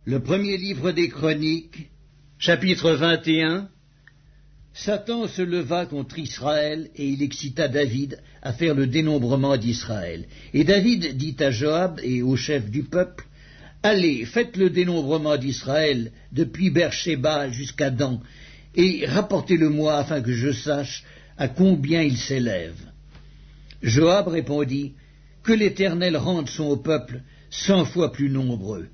Le premier livre des Chroniques, chapitre 21. Satan se leva contre Israël, et il excita David à faire le dénombrement d'Israël. Et David dit à Joab et aux chefs du peuple, « Allez, faites le dénombrement d'Israël depuis Beersheba jusqu'à Dan, et rapportez-le-moi afin que je sache à combien il s'élève. » Joab répondit, « Que l'Éternel rende son peuple 100 fois plus nombreux. »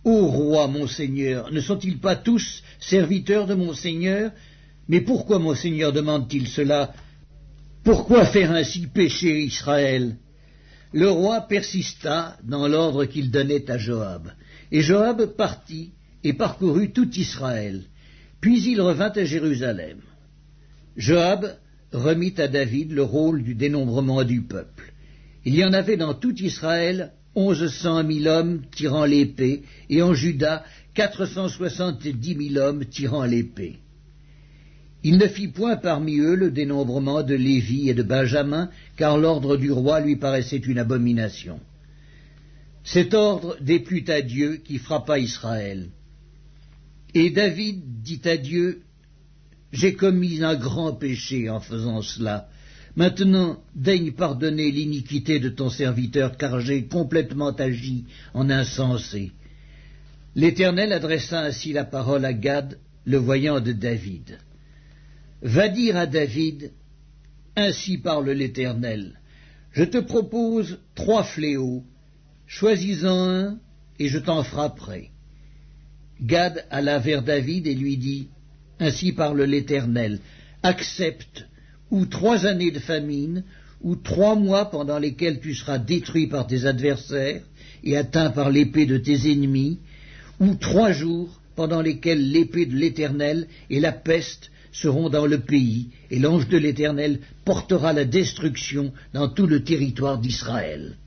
Ô roi, mon Seigneur, ne sont-ils pas tous serviteurs de mon Seigneur? Mais pourquoi mon Seigneur demande-t-il cela? Pourquoi faire ainsi pécher Israël? Le roi persista dans l'ordre qu'il donnait à Joab. Et Joab partit et parcourut tout Israël. Puis il revint à Jérusalem. Joab remit à David le rôle du dénombrement du peuple. Il y en avait dans tout Israël 1100 000 hommes tirant l'épée, et en Juda 470 000 hommes tirant l'épée. Il ne fit point parmi eux le dénombrement de Lévi et de Benjamin, car l'ordre du roi lui paraissait une abomination. Cet ordre déplut à Dieu qui frappa Israël. Et David dit à Dieu, « J'ai commis un grand péché en faisant cela. Maintenant, daigne pardonner l'iniquité de ton serviteur, car j'ai complètement agi en insensé. » L'Éternel adressa ainsi la parole à Gad, le voyant de David. « Va dire à David, ainsi parle l'Éternel, je te propose 3 fléaux, choisis-en un, et je t'en frapperai. » Gad alla vers David et lui dit, ainsi parle l'Éternel, accepte ou 3 années de famine, ou 3 mois pendant lesquels tu seras détruit par tes adversaires et atteint par l'épée de tes ennemis, ou 3 jours pendant lesquels l'épée de l'Éternel et la peste seront dans le pays, et l'ange de l'Éternel portera la destruction dans tout le territoire d'Israël.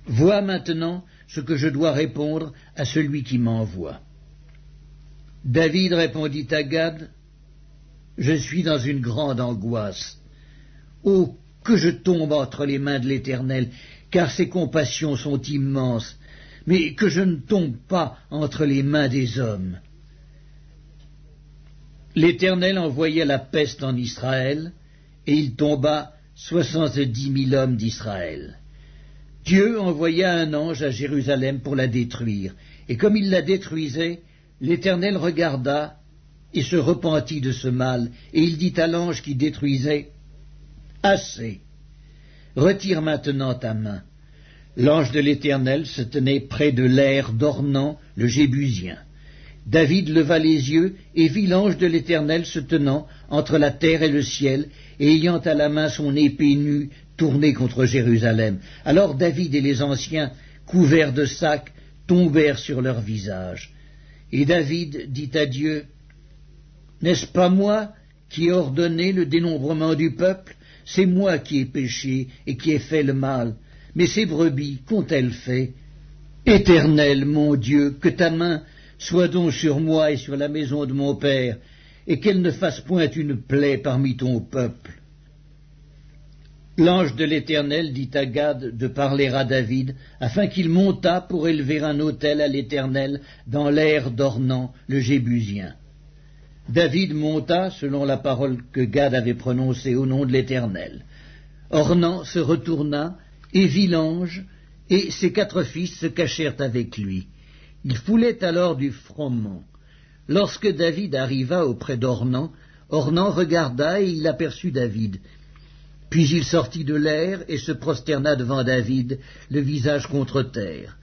Vois maintenant ce que je dois répondre à celui qui m'envoie. David répondit à Gad, « Je suis dans une grande angoisse. Oh, que je tombe entre les mains de l'Éternel, car ses compassions sont immenses, mais que je ne tombe pas entre les mains des hommes. » L'Éternel envoya la peste en Israël, et il tomba 70 000 hommes d'Israël. Dieu envoya un ange à Jérusalem pour la détruire, et comme il la détruisait, l'Éternel regarda et se repentit de ce mal, et il dit à l'ange qui détruisait, « Assez, retire maintenant ta main. » L'ange de l'Éternel se tenait près de l'aire d'Ornan, le Jébusien. David leva les yeux et vit l'ange de l'Éternel se tenant entre la terre et le ciel, et ayant à la main son épée nue tournée contre Jérusalem. Alors David et les anciens, couverts de sacs, tombèrent sur leur visage. Et David dit à Dieu, « N'est-ce pas moi qui ai ordonné le dénombrement du peuple? C'est moi qui ai péché et qui ai fait le mal. Mais ces brebis, qu'ont-elles fait? Éternel, mon Dieu, que ta main soit donc sur moi et sur la maison de mon père, et qu'elle ne fasse point une plaie parmi ton peuple. » L'ange de l'Éternel dit à Gad de parler à David, afin qu'il montât pour élever un autel à l'Éternel dans l'aire d'Ornan, le Jébusien. David monta selon la parole que Gad avait prononcée au nom de l'Éternel. Ornan se retourna et vit l'ange, et ses 4 fils se cachèrent avec lui. Il foulait alors du froment. Lorsque David arriva auprès d'Ornan, Ornan regarda et il aperçut David. Puis il sortit de l'aire et se prosterna devant David, le visage contre terre.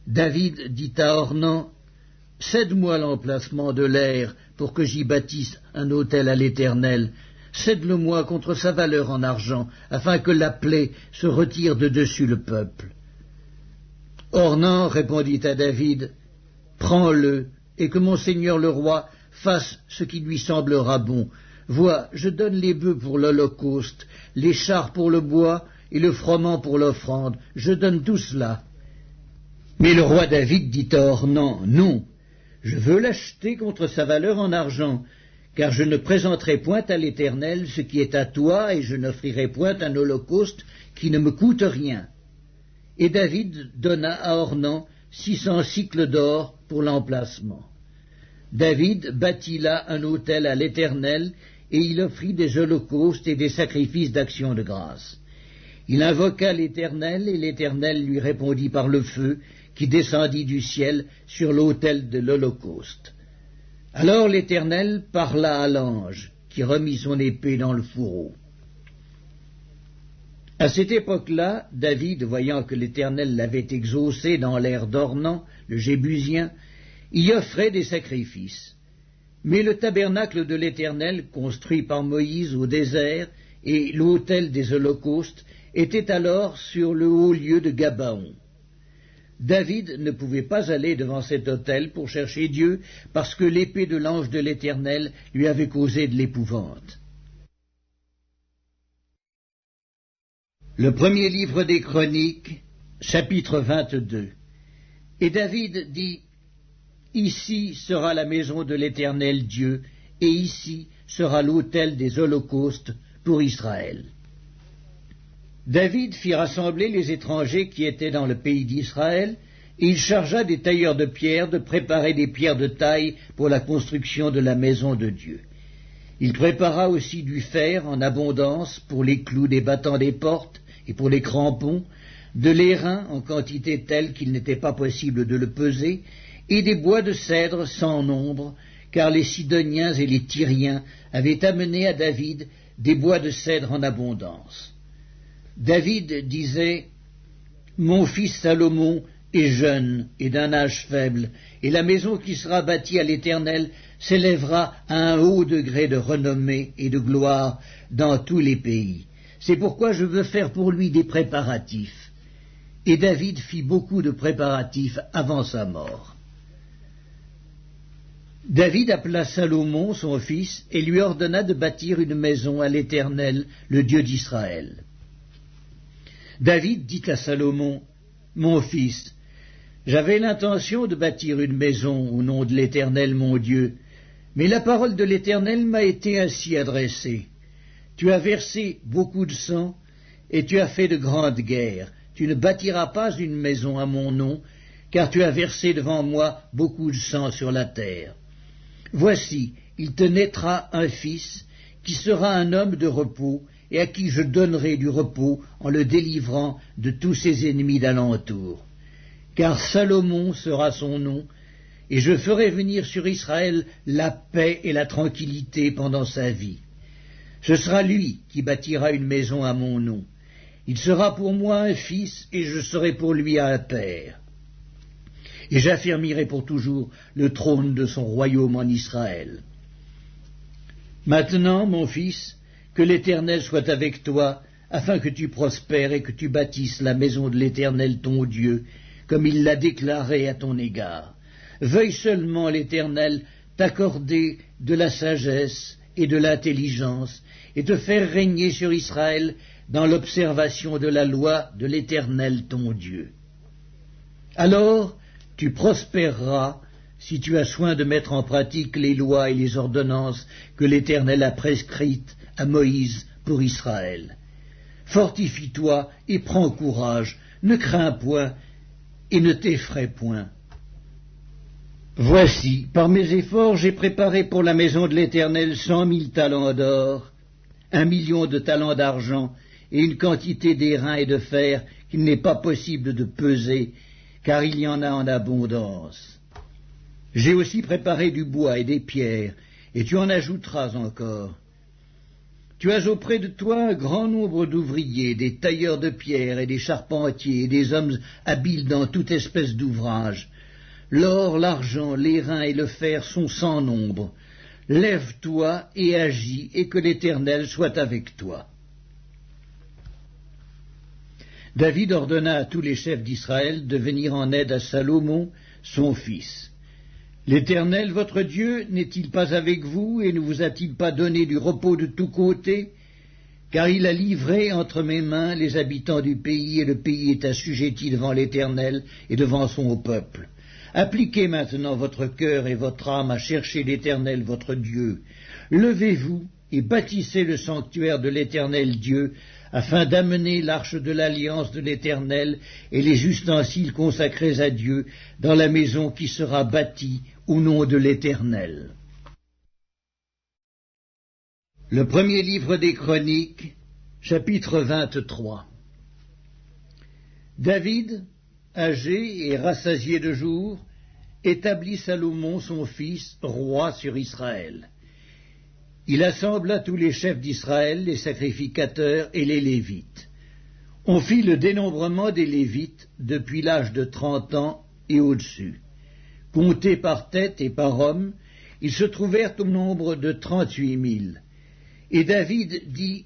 David dit à Ornan, « Cède-moi l'emplacement de l'aire pour que j'y bâtisse un autel à l'Éternel. Cède-le-moi contre sa valeur en argent, afin que la plaie se retire de dessus le peuple. » Ornan répondit à David, « Prends-le, et que mon seigneur le roi fasse ce qui lui semblera bon. Vois, je donne les bœufs pour l'holocauste, les chars pour le bois et le froment pour l'offrande. Je donne tout cela. » Mais le roi David dit à Ornan, « Non, je veux l'acheter contre sa valeur en argent, car je ne présenterai point à l'Éternel ce qui est à toi, et je n'offrirai point un holocauste qui ne me coûte rien. » Et David donna à Ornan 600 cycles d'or pour l'emplacement. David bâtit là un autel à l'Éternel, et il offrit des holocaustes et des sacrifices d'action de grâce. Il invoqua l'Éternel, et l'Éternel lui répondit par le feu qui descendit du ciel sur l'autel de l'holocauste. Alors l'Éternel parla à l'ange, qui remit son épée dans le fourreau. À cette époque-là, David, voyant que l'Éternel l'avait exaucé dans l'aire d'Ornan, le Jébusien, y offrait des sacrifices. Mais le tabernacle de l'Éternel, construit par Moïse au désert, et l'autel des holocaustes, étaient alors sur le haut lieu de Gabaon. David ne pouvait pas aller devant cet autel pour chercher Dieu, parce que l'épée de l'ange de l'Éternel lui avait causé de l'épouvante. Le premier livre des Chroniques, chapitre 22. Et David dit, « Ici sera la maison de l'Éternel Dieu, et ici sera l'autel des holocaustes pour Israël. » David fit rassembler les étrangers qui étaient dans le pays d'Israël, et il chargea des tailleurs de pierre de préparer des pierres de taille pour la construction de la maison de Dieu. Il prépara aussi du fer en abondance pour les clous des battants des portes et pour les crampons, de l'airain en quantité telle qu'il n'était pas possible de le peser, et des bois de cèdre sans nombre, car les Sidoniens et les Tyriens avaient amené à David des bois de cèdre en abondance. David disait, « Mon fils Salomon est jeune et d'un âge faible, et la maison qui sera bâtie à l'Éternel s'élèvera à un haut degré de renommée et de gloire dans tous les pays. C'est pourquoi je veux faire pour lui des préparatifs. » Et David fit beaucoup de préparatifs avant sa mort. David appela Salomon, son fils, et lui ordonna de bâtir une maison à l'Éternel, le Dieu d'Israël. David dit à Salomon, « Mon fils, j'avais l'intention de bâtir une maison au nom de l'Éternel mon Dieu, mais la parole de l'Éternel m'a été ainsi adressée. Tu as versé beaucoup de sang, et tu as fait de grandes guerres. Tu ne bâtiras pas une maison à mon nom, car tu as versé devant moi beaucoup de sang sur la terre. Voici, il te naîtra un fils, qui sera un homme de repos, et à qui je donnerai du repos en le délivrant de tous ses ennemis d'alentour. Car Salomon sera son nom, et je ferai venir sur Israël la paix et la tranquillité pendant sa vie. Ce sera lui qui bâtira une maison à mon nom. Il sera pour moi un fils, et je serai pour lui un père. Et j'affermirai pour toujours le trône de son royaume en Israël. Maintenant, mon fils, que l'Éternel soit avec toi, afin que tu prospères et que tu bâtisses la maison de l'Éternel ton Dieu, comme il l'a déclaré à ton égard. Veuille seulement l'Éternel t'accorder de la sagesse et de l'intelligence, et te faire régner sur Israël dans l'observation de la loi de l'Éternel ton Dieu. Alors tu prospéreras si tu as soin de mettre en pratique les lois et les ordonnances que l'Éternel a prescrites à Moïse pour Israël. Fortifie-toi et prends courage, ne crains point et ne t'effraie point. Voici, par mes efforts, j'ai préparé pour la maison de l'Éternel 100 000 talents d'or, 1 million de talents d'argent et une quantité d'airain et de fer qu'il n'est pas possible de peser, car il y en a en abondance. J'ai aussi préparé du bois et des pierres, et tu en ajouteras encore. Tu as auprès de toi un grand nombre d'ouvriers, des tailleurs de pierre et des charpentiers, et des hommes habiles dans toute espèce d'ouvrage. L'or, l'argent, l'airain et le fer sont sans nombre. Lève-toi et agis, et que l'Éternel soit avec toi. David ordonna à tous les chefs d'Israël de venir en aide à Salomon, son fils. L'Éternel, votre Dieu, n'est-il pas avec vous, et ne vous a-t-il pas donné du repos de tous côtés? Car il a livré entre mes mains les habitants du pays, et le pays est assujetti devant l'Éternel et devant son peuple. Appliquez maintenant votre cœur et votre âme à chercher l'Éternel votre Dieu. Levez-vous et bâtissez le sanctuaire de l'Éternel Dieu, afin d'amener l'arche de l'alliance de l'Éternel et les ustensiles consacrés à Dieu dans la maison qui sera bâtie au nom de l'Éternel. Le premier livre des Chroniques, chapitre 23. David, âgé et rassasié de jours, établit Salomon son fils roi sur Israël. Il assembla tous les chefs d'Israël, les sacrificateurs et les Lévites. On fit le dénombrement des Lévites depuis l'âge de 30 ans et au-dessus. Comptés par tête et par homme, ils se trouvèrent au nombre de 38 000. Et David dit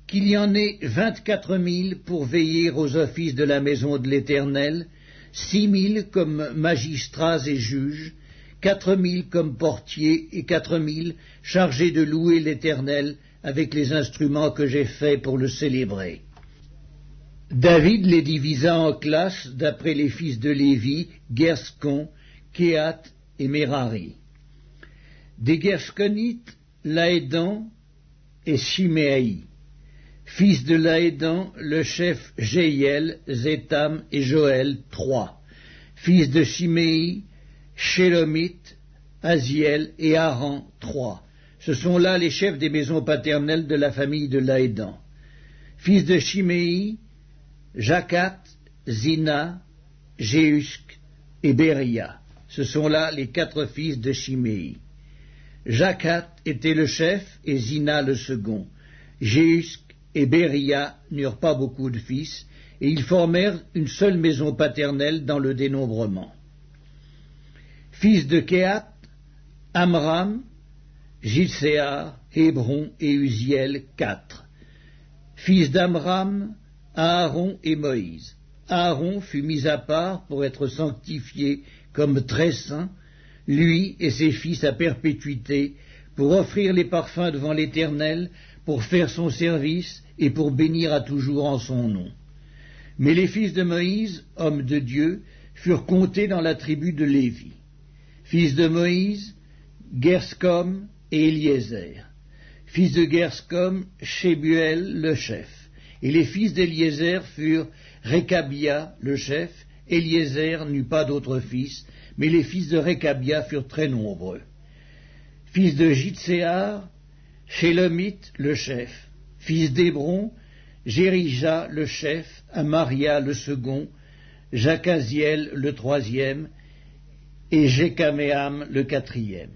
qu'il y en ait 24 000 pour veiller aux offices de la maison de l'Éternel, 6 000 comme magistrats et juges, 4 000 comme portiers et 4 000 chargés de louer l'Éternel avec les instruments que j'ai faits pour le célébrer. David les divisa en classes d'après les fils de Lévi, Gershon, Kehat et Merari. Des Gershonites, Laédan et Shiméaï. Fils de Laédan, le chef Jéhiel, Zétam et Joël, 3. Fils de Shiméi, Shélomite, Aziel et Haran, 3. Ce sont là les chefs des maisons paternelles de la famille de Laédan. Fils de Shiméi, Jacat, Zina, Jéhusk et Béria. Ce sont là les 4 fils de Shiméi. Jacat était le chef et Zina le second. Jéhusk et Béria n'eurent pas beaucoup de fils, et ils formèrent une seule maison paternelle dans le dénombrement. Fils de Kehat, Amram, Jilséar, Hébron et Uziel, 4. Fils d'Amram, Aaron et Moïse. Aaron fut mis à part pour être sanctifié comme très saint, lui et ses fils à perpétuité, pour offrir les parfums devant l'Éternel, pour faire son service et pour bénir à toujours en son nom. Mais les fils de Moïse, hommes de Dieu, furent comptés dans la tribu de Lévi. Fils de Moïse, Gerscom et Éliézer. Fils de Gerscom, Shebuel, le chef. Et les fils d'Éliézer furent Récabia, le chef. Éliézer n'eut pas d'autres fils, mais les fils de Récabia furent très nombreux. Fils de Jitséar, Shélomite, le chef. Fils d'Hébron, Jérija, le chef, Amaria, le second, Jacaziel, le troisième, et Jécaméam, le quatrième.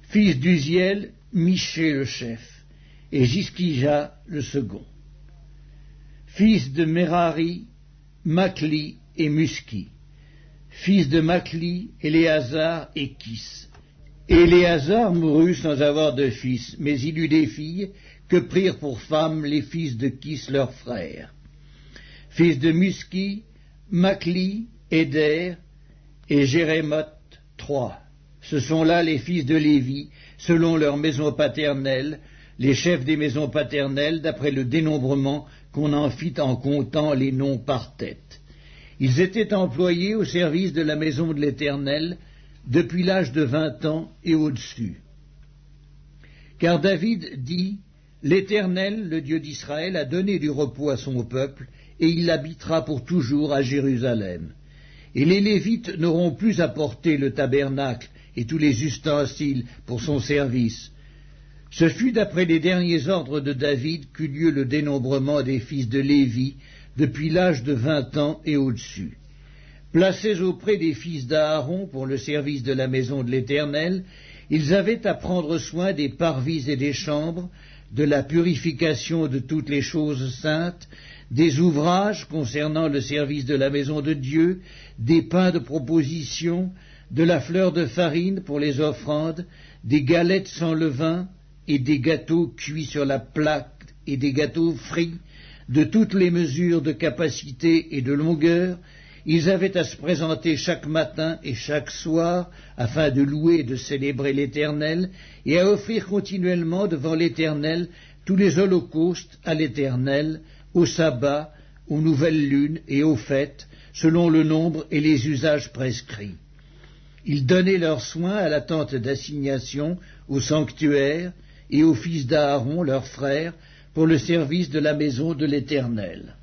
Fils d'Uziel, Miché, le chef, et Jiskija, le second. Fils de Merari, Makli et Muski. Fils de Makli, Éléazar et Kis. Éléazar mourut sans avoir de fils, mais il eut des filles que prirent pour femmes les fils de Kis leur frère. Fils de Muski, Makli, Éder et Jérémoth, 3. Ce sont là les fils de Lévi, selon leur maison paternelle, les chefs des maisons paternelles, d'après le dénombrement qu'on en fit en comptant les noms par tête. Ils étaient employés au service de la maison de l'Éternel depuis l'âge de 20 ans et au-dessus. Car David dit, « L'Éternel, le Dieu d'Israël, a donné du repos à son peuple, et il habitera pour toujours à Jérusalem. Et les Lévites n'auront plus à porter le tabernacle et tous les ustensiles pour son service. » Ce fut d'après les derniers ordres de David qu'eut lieu le dénombrement des fils de Lévi depuis l'âge de 20 ans et au-dessus. Placés auprès des fils d'Aaron pour le service de la maison de l'Éternel, ils avaient à prendre soin des parvis et des chambres, de la purification de toutes les choses saintes, des ouvrages concernant le service de la maison de Dieu, des pains de proposition, de la fleur de farine pour les offrandes, des galettes sans levain, et des gâteaux cuits sur la plaque et des gâteaux frits, de toutes les mesures de capacité et de longueur. Ils avaient à se présenter chaque matin et chaque soir afin de louer et de célébrer l'Éternel et à offrir continuellement devant l'Éternel tous les holocaustes à l'Éternel, au sabbat, aux nouvelles lunes et aux fêtes, selon le nombre et les usages prescrits. Ils donnaient leurs soins à la tente d'assignation, au sanctuaire, et aux fils d'Aaron, leurs frères, pour le service de la maison de l'Éternel.